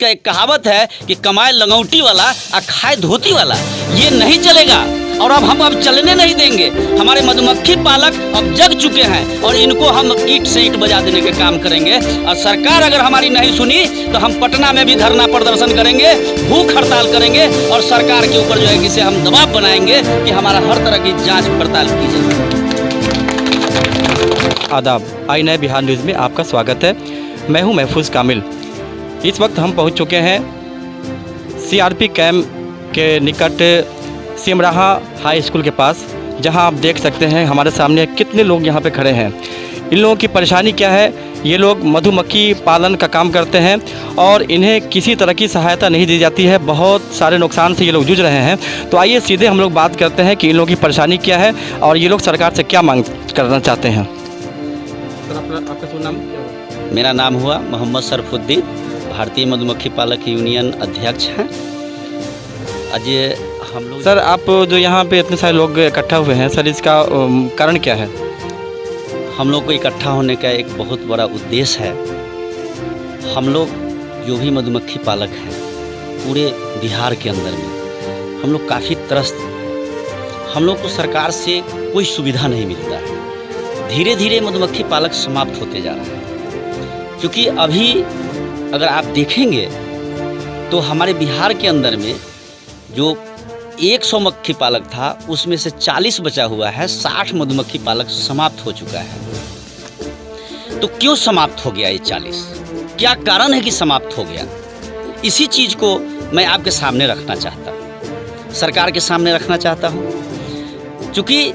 का एक कहावत है कि कमाए लंगौटी वाला और खाए धोती वाला, ये नहीं चलेगा और अब चलने नहीं देंगे। हमारे मधुमक्खी पालक अब जग चुके हैं और इनको हम ईंट से ईंट बजा देने के काम करेंगे। और सरकार अगर हमारी नहीं सुनी तो हम पटना में भी धरना प्रदर्शन करेंगे, भूख हड़ताल करेंगे और सरकार के ऊपर जो है कि हम दबाव बनाएंगे कि हमारा हर तरह की जाँच पड़ताल की जाए। आदाब, आई नए बिहार न्यूज़ में आपका स्वागत है। मैं हूं महफूज कामिल। इस वक्त हम पहुंच चुके हैं सीआरपी कैंप के निकट सिमराहा हाई स्कूल के पास, जहां आप देख सकते हैं हमारे सामने कितने लोग यहां पे खड़े हैं। इन लोगों की परेशानी क्या है? ये लोग मधुमक्खी पालन का काम करते हैं और इन्हें किसी तरह की सहायता नहीं दी जाती है। बहुत सारे नुकसान से ये लोग जूझ रहे हैं। तो आइए सीधे हम लोग बात करते हैं कि इन लोगों की परेशानी क्या है और ये लोग सरकार से क्या मांग करना चाहते हैं। आपका शुभ नाम क्या हुआ? मेरा नाम हुआ मोहम्मद सरफुद्दीन, भारतीय मधुमक्खी पालक यूनियन अध्यक्ष हैं। आज हम लोग सर, आप जो यहाँ पे इतने सारे लोग इकट्ठा हुए हैं सर, इसका कारण क्या है? हम लोग को इकट्ठा होने का एक बहुत बड़ा उद्देश्य है। हम लोग जो भी मधुमक्खी पालक हैं पूरे बिहार के अंदर में हम लोग काफ़ी त्रस्त। हम लोग को सरकार से कोई सुविधा नहीं मिलता है। धीरे धीरे मधुमक्खी पालक समाप्त होते जा रहा है, क्योंकि अभी अगर आप देखेंगे तो हमारे बिहार के अंदर में जो 100 मक्खी पालक था उसमें से 40 बचा हुआ है, 60 मधुमक्खी पालक समाप्त हो चुका है। तो क्यों समाप्त हो गया ये 40? क्या कारण है कि समाप्त हो गया? इसी चीज़ को मैं आपके सामने रखना चाहता हूँ, सरकार के सामने रखना चाहता हूँ। क्योंकि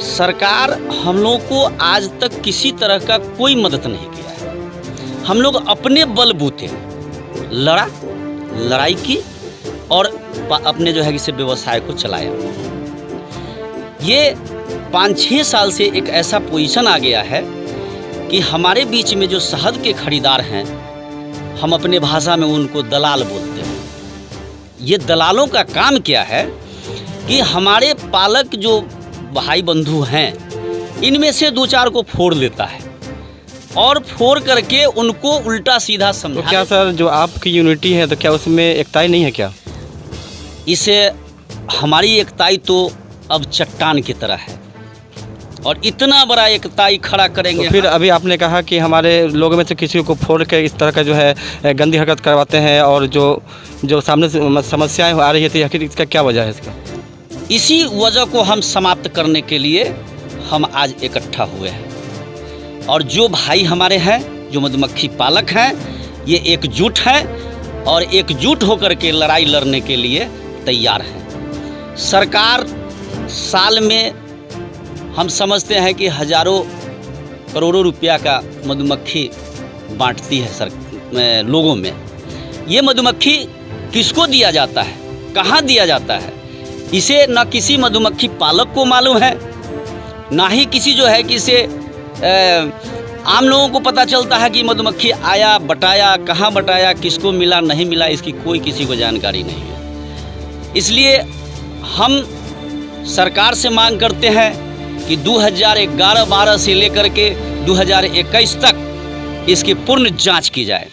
सरकार हम लोग को आज तक किसी तरह का कोई मदद नहीं किया है। हम लोग अपने बलबूते लड़ाई की और अपने जो है कि व्यवसाय को चलाया। ये 5-6 साल से एक ऐसा पोजीशन आ गया है कि हमारे बीच में जो शहद के खरीदार हैं, हम अपने भाषा में उनको दलाल बोलते हैं। ये दलालों का काम क्या है कि हमारे पालक जो भाई बंधु हैं इनमें से 2-4 को फोड़ लेता है और फोड़ करके उनको उल्टा सीधा समझा। तो क्या सर, जो आपकी यूनिटी है तो क्या उसमें एकताई नहीं है क्या? इसे हमारी एकताई तो अब चट्टान की तरह है और इतना बड़ा एकताई खड़ा करेंगे। तो फिर अभी आपने कहा कि हमारे लोगों में से किसी को फोड़ के इस तरह का जो है गंदी हरकत करवाते हैं और जो सामने से समस्याएं आ रही थी, आखिर इसका क्या वजह है? इसका इसी वजह को हम समाप्त करने के लिए हम आज इकट्ठा हुए हैं। और जो भाई हमारे हैं जो मधुमक्खी पालक हैं, ये एकजुट हैं और एकजुट होकर के लड़ाई लड़ने के लिए तैयार हैं। सरकार साल में हम समझते हैं कि हजारों करोड़ों रुपया का मधुमक्खी बांटती है लोगों में। ये मधुमक्खी किसको दिया जाता है, कहाँ दिया जाता है, इसे न किसी मधुमक्खी पालक को मालूम है, ना ही किसी जो है कि इसे आम लोगों को पता चलता है कि मधुमक्खी आया, बटाया, कहाँ बटाया, किसको मिला नहीं मिला, इसकी कोई किसी को जानकारी नहीं है। इसलिए हम सरकार से मांग करते हैं कि 2011-12 से लेकर के 2021 तक इसकी पूर्ण जांच की जाए।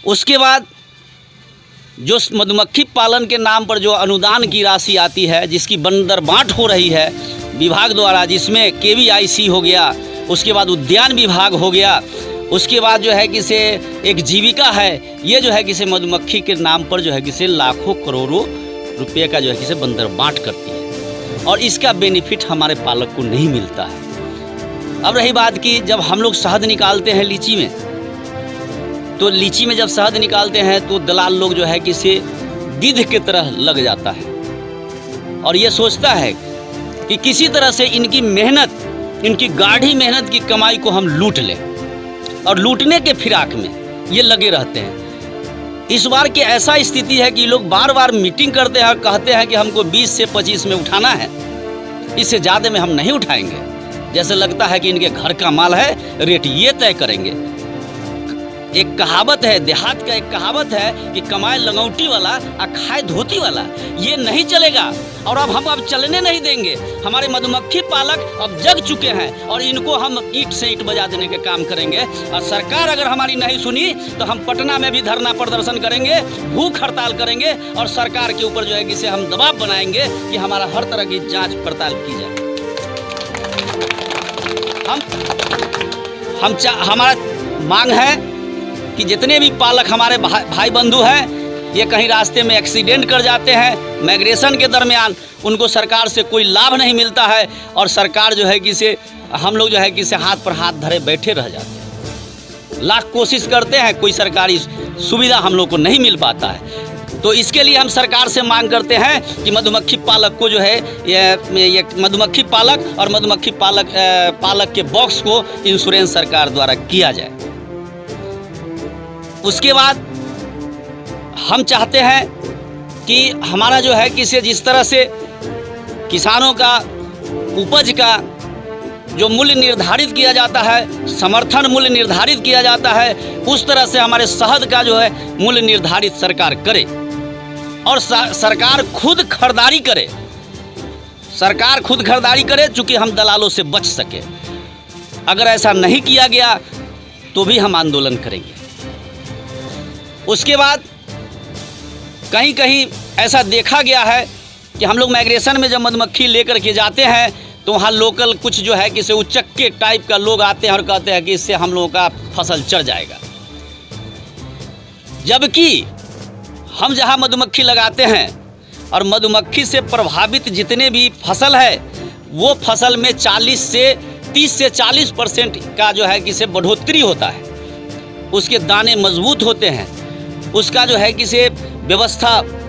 उसके बाद जो मधुमक्खी पालन के नाम पर जो अनुदान की राशि आती है, जिसकी बंदरबांट हो रही है विभाग द्वारा, जिसमें KVIC हो गया, उसके बाद उद्यान विभाग हो गया, उसके बाद जो है कि से एक जीविका है, ये जो है कि से मधुमक्खी के नाम पर जो है कि से लाखों करोड़ों रुपये का जो है कि से बंदरबांट करती है और इसका बेनिफिट हमारे पालक को नहीं मिलता है। अब रही बात कि जब हम लोग शहद निकालते हैं लीची में, तो लीची में जब शहद निकालते हैं तो दलाल लोग जो है कि से गिद्ध की तरह लग जाता है और ये सोचता है कि किसी तरह से इनकी मेहनत, इनकी गाढ़ी मेहनत की कमाई को हम लूट लें और लूटने के फिराक में ये लगे रहते हैं। इस बार की ऐसा स्थिति है कि लोग बार बार मीटिंग करते हैं और कहते हैं कि हमको 20 से 25 में उठाना है, इससे ज़्यादा में हम नहीं उठाएंगे। जैसे लगता है कि इनके घर का माल है, रेट ये तय करेंगे। एक कहावत है, देहात का एक कहावत है कि कमाए लंगौटी वाला और खाए धोती वाला, ये नहीं चलेगा और अब चलने नहीं देंगे। हमारे मधुमक्खी पालक अब जग चुके हैं और इनको हम ईंट से ईंट बजा देने के काम करेंगे। और सरकार अगर हमारी नहीं सुनी तो हम पटना में भी धरना प्रदर्शन करेंगे, भूख हड़ताल करेंगे और सरकार के ऊपर जो है कि हम दबाव बनाएंगे कि हमारा हर तरह की जांच पड़ताल की जाए। हमारा मांग है कि जितने भी पालक हमारे भाई बंधु हैं, ये कहीं रास्ते में एक्सीडेंट कर जाते हैं, माइग्रेशन के दरमियान उनको सरकार से कोई लाभ नहीं मिलता है और सरकार जो है कि हम लोग जो है कि हाथ पर हाथ धरे बैठे रह जाते हैं। लाख कोशिश करते हैं, कोई सरकारी सुविधा हम लोग को नहीं मिल पाता है। तो इसके लिए हम सरकार से मांग करते हैं कि मधुमक्खी पालक को जो है ये मधुमक्खी पालक और मधुमक्खी पालक के बॉक्स को इंश्योरेंस सरकार द्वारा किया जाए। उसके बाद हम चाहते हैं कि हमारा जो है कि जिस तरह से किसानों का उपज का जो मूल्य निर्धारित किया जाता है, समर्थन मूल्य निर्धारित किया जाता है, उस तरह से हमारे शहद का जो है मूल्य निर्धारित सरकार करे और सरकार खुद खरीदारी करे। सरकार खुद खरीदारी करे चूँकि हम दलालों से बच सके। अगर ऐसा नहीं किया गया तो भी हम आंदोलन करेंगे। उसके बाद कहीं कहीं ऐसा देखा गया है कि हम लोग माइग्रेशन में जब मधुमक्खी लेकर के जाते हैं तो वहाँ लोकल कुछ जो है कि उचक्के टाइप का लोग आते हैं और कहते हैं कि इससे हम लोगों का फसल चढ़ जाएगा। जबकि हम जहाँ मधुमक्खी लगाते हैं और मधुमक्खी से प्रभावित जितने भी फसल है, वो फसल में 30 से 40% का जो है कि बढ़ोतरी होता है। उसके दाने मजबूत होते हैं, उसका जो है कि व्यवस्था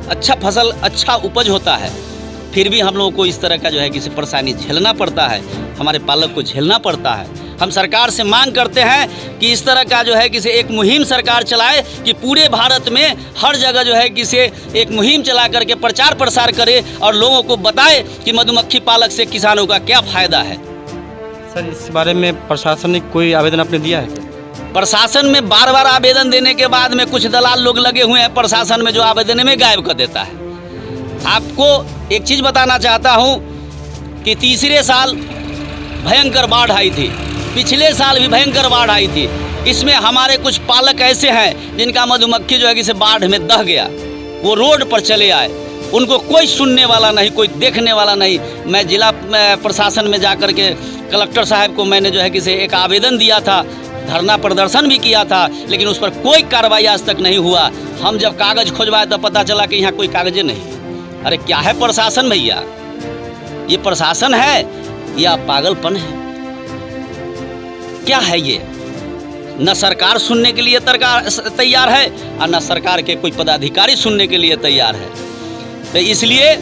अच्छा, फसल अच्छा उपज होता है। फिर भी हम लोगों को इस तरह का जो है कि परेशानी झेलना पड़ता है, हमारे पालक को झेलना पड़ता है। हम सरकार से मांग करते हैं कि इस तरह का जो है कि एक मुहिम सरकार चलाए कि पूरे भारत में हर जगह जो है कि एक मुहिम चला करके प्रचार प्रसार करे और लोगों को बताए कि मधुमक्खी पालक से किसानों का क्या फ़ायदा है। सर, इस बारे में प्रशासन ने कोई आवेदन आपने दिया है? प्रशासन में बार बार आवेदन देने के बाद में कुछ दलाल लोग लगे हुए हैं प्रशासन में, जो आवेदन में गायब कर देता है। आपको एक चीज़ बताना चाहता हूं कि तीसरे साल भयंकर बाढ़ आई थी, पिछले साल भी भयंकर बाढ़ आई थी। इसमें हमारे कुछ पालक ऐसे हैं जिनका मधुमक्खी जो है कि बाढ़ में दह गया, वो रोड पर चले आए, उनको कोई सुनने वाला नहीं, कोई देखने वाला नहीं। मैं जिला प्रशासन में जा कर के कलेक्टर साहब को मैंने जो है कि एक आवेदन दिया था, धरना प्रदर्शन भी किया था, लेकिन उस पर कोई कार्रवाई आज तक नहीं हुआ। हम जब कागज़ खोजवाए तो पता चला कि यहाँ कोई कागज़ें नहीं। अरे क्या है प्रशासन भैया? ये प्रशासन है या पागलपन है? क्या है ये? न सरकार सुनने के लिए तैयार है और न सरकार के कोई पदाधिकारी सुनने के लिए तैयार है। तो इसलिए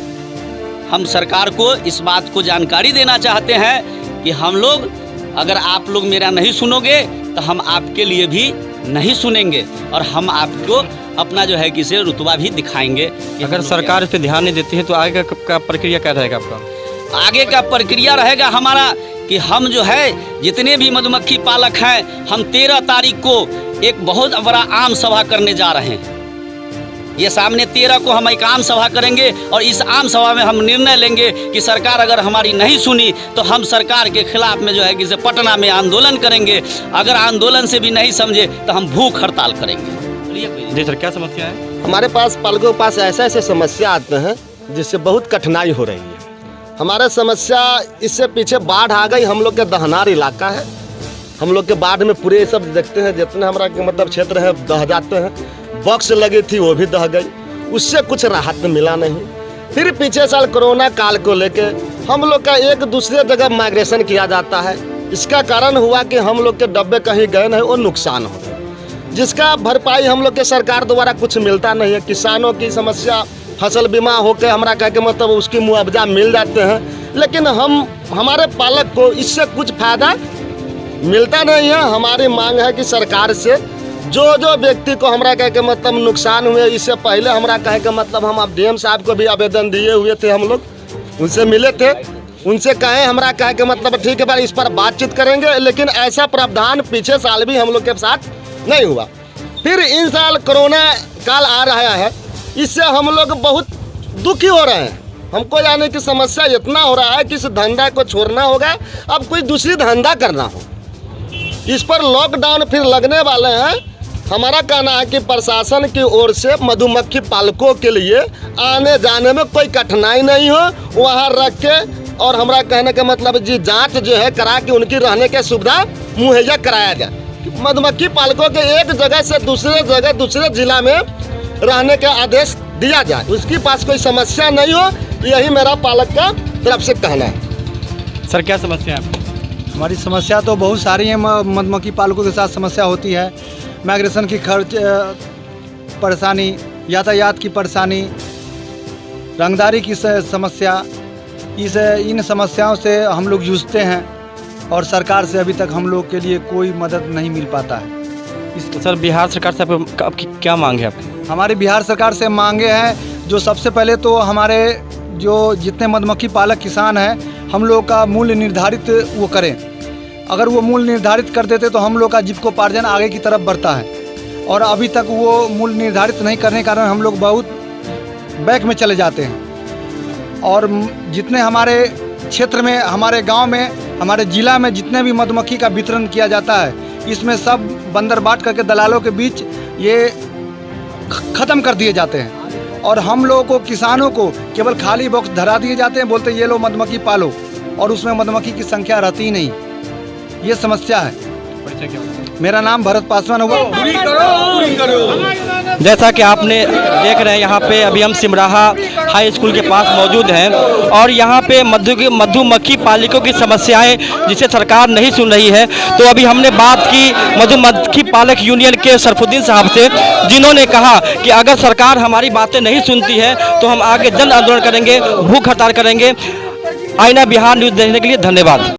हम सरकार को इस बात को जानकारी देना चाहते हैं कि हम लोग, अगर आप लोग मेरा नहीं सुनोगे तो हम आपके लिए भी नहीं सुनेंगे और हम आपको अपना जो है कि रुतबा भी दिखाएंगे। अगर सरकार इस पर ध्यान नहीं देती है तो आगे का प्रक्रिया क्या रहेगा आपका? आगे का प्रक्रिया रहेगा हमारा कि हम जो है जितने भी मधुमक्खी पालक हैं, हम 13 तारीख को एक बहुत बड़ा आम सभा करने जा रहे हैं। ये सामने 13 को हम एक आम सभा करेंगे और इस आम सभा में हम निर्णय लेंगे कि सरकार अगर हमारी नहीं सुनी तो हम सरकार के खिलाफ में जो है कि पटना में आंदोलन करेंगे। अगर आंदोलन से भी नहीं समझे तो हम भूख हड़ताल करेंगे। जी सर, क्या समस्या है? हमारे पास पालकों के पास ऐसे समस्या आते हैं जिससे बहुत कठिनाई हो रही है। हमारा समस्या इससे पीछे बाढ़ आ गई, हम लोग के दहनार इलाका है, हम लोग के बाढ़ में पूरे सब देखते हैं जितने हमारा मतलब क्षेत्र है दह जाते हैं। बॉक्स लगी थी वो भी दह गई, उससे कुछ राहत मिला नहीं। फिर पीछे साल कोरोना काल को लेके हम लोग का एक दूसरे जगह माइग्रेशन किया जाता है। इसका कारण हुआ कि हम लोग के डब्बे कहीं गए नहीं, वो नुकसान हो गए, जिसका भरपाई हम लोग के सरकार द्वारा कुछ मिलता नहीं है। किसानों की समस्या फसल बीमा होकर हमारा कह के मतलब उसकी मुआवजा मिल जाते हैं, लेकिन हमारे पालक को इससे कुछ फायदा मिलता नहीं है। हमारी मांग है कि सरकार से जो व्यक्ति को हमारा कह के मतलब नुकसान हुए, इससे पहले हमारा कह के मतलब हम अब डीएम साहब को भी आवेदन दिए हुए थे, हम लोग उनसे मिले थे, उनसे कहें हमारा कह के मतलब ठीक है भाई इस पर बातचीत करेंगे, लेकिन ऐसा प्रावधान पीछे साल भी हम लोग के साथ नहीं हुआ। फिर इन साल कोरोना काल आ रहा है, इससे हम लोग बहुत दुखी हो रहे हैं। हमको यानी कि समस्या इतना हो रहा है कि इस धंधा को छोड़ना होगा, अब कोई दूसरी धंधा करना हो। इस पर लॉकडाउन फिर लगने वाले हैं। हमारा कहना है कि प्रशासन की ओर से मधुमक्खी पालकों के लिए आने जाने में कोई कठिनाई नहीं हो, वहाँ रख के, और हमारा कहने का मतलब जी जांच जो है करा के उनकी रहने की सुविधा मुहैया कराया जाए। मधुमक्खी पालकों के एक जगह से दूसरे जगह दूसरे जिला में रहने का आदेश दिया जाए, उसके पास कोई समस्या नहीं हो, यही मेरा पालक का तरफ से कहना है। सर क्या समस्या है? हमारी समस्या तो बहुत सारी है। मधुमक्खी पालकों के साथ समस्या होती है। माइग्रेशन की खर्च परेशानी, यातायात की परेशानी, रंगदारी की समस्या, इन समस्याओं से हम लोग जूझते हैं और सरकार से अभी तक हम लोग के लिए कोई मदद नहीं मिल पाता है। तो सर बिहार सरकार से आपकी क्या मांग है आपकी? हमारी बिहार सरकार से मांगे हैं, जो सबसे पहले तो हमारे जो जितने मधुमक्खी पालक किसान हैं, हम लोग का मूल्य निर्धारित वो करें। अगर वो मूल्य निर्धारित कर देते तो हम लोग का जीविकोपार्जन आगे की तरफ बढ़ता है, और अभी तक वो मूल्य निर्धारित नहीं करने के कारण हम लोग बहुत बैक में चले जाते हैं। और जितने हमारे क्षेत्र में, हमारे गांव में, हमारे ज़िला में जितने भी मधुमक्खी का वितरण किया जाता है, इसमें सब बंदर बाट करके दलालों के बीच ये ख़त्म कर दिए जाते हैं, और हम लोगों को, किसानों को केवल खाली बॉक्स धरा दिए जाते हैं, बोलते ये लो मधुमक्खी पालो, और उसमें मधुमक्खी की संख्या रहती ही नहीं। ये समस्या है। मेरा नाम भरत पासवान हुआ। जैसा कि आपने देख रहे हैं, यहाँ पे अभी हम सिमराहा हाई स्कूल के पास मौजूद हैं, और यहाँ पे मधुमक्खी पालकों की समस्याएं जिसे सरकार नहीं सुन रही है। तो अभी हमने बात की मधुमक्खी पालक यूनियन के सरफुद्दीन साहब से, जिन्होंने कहा कि अगर सरकार हमारी बातें नहीं सुनती है तो हम आगे जन आंदोलन करेंगे, भूख हड़ताल करेंगे। आईना बिहार न्यूज़ देखने के लिए धन्यवाद।